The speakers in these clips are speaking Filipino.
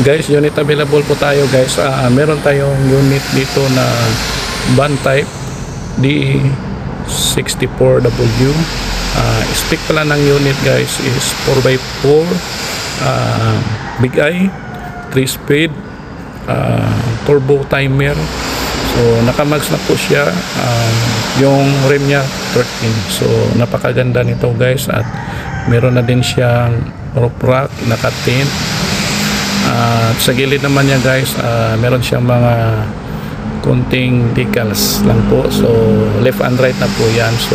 Guys, unit available po tayo guys. Meron tayong unit dito na van type D64W. Spec pala ng unit guys is 4x4, big eye, 3 speed, turbo timer. So nakamags na po siya. Yung rim niya 13. So napakaganda nito guys, at meron na din siyang roof rack, naka-tint. At sa gilid naman niya guys, meron siyang mga kunting decals lang po. So left and right na po yan. So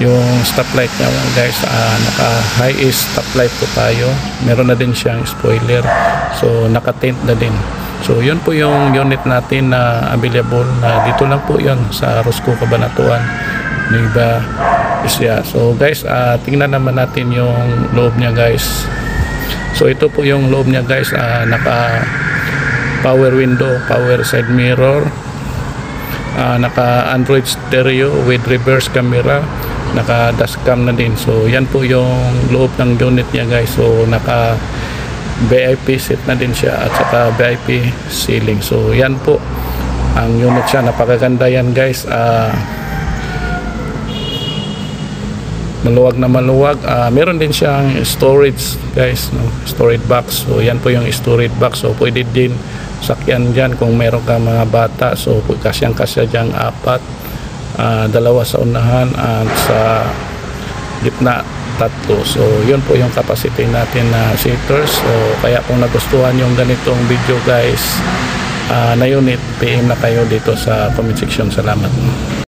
yung stoplight niya guys, naka high is stoplight po tayo. Meron na din siyang spoiler, so naka-tint na din. So yun po yung unit natin na available, na dito lang po yun sa Roscoe, Cabanatuan, Nueva Ecija. So guys, tingnan naman natin yung loob niya guys. So ito po yung loob niya guys, naka power window, power side mirror, naka Android stereo with reverse camera, naka dashcam na din. So yan po yung loob ng unit niya guys. So naka VIP seat na din siya, at saka VIP ceiling. So yan po ang unit siya, napakaganda yan guys. Maluwag na maluwag. Meron din siyang storage guys, no? Storage box. So yan po yung storage box. So pwede din sakyan dyan kung meron ka mga bata. So kasyang kasya dyan 4, 2 sa unahan at sa gitna 3. So yun po yung capacity natin na seaters. So kaya kung nagustuhan yung ganitong video guys na unit, PM na kayo dito sa comment section. Salamat.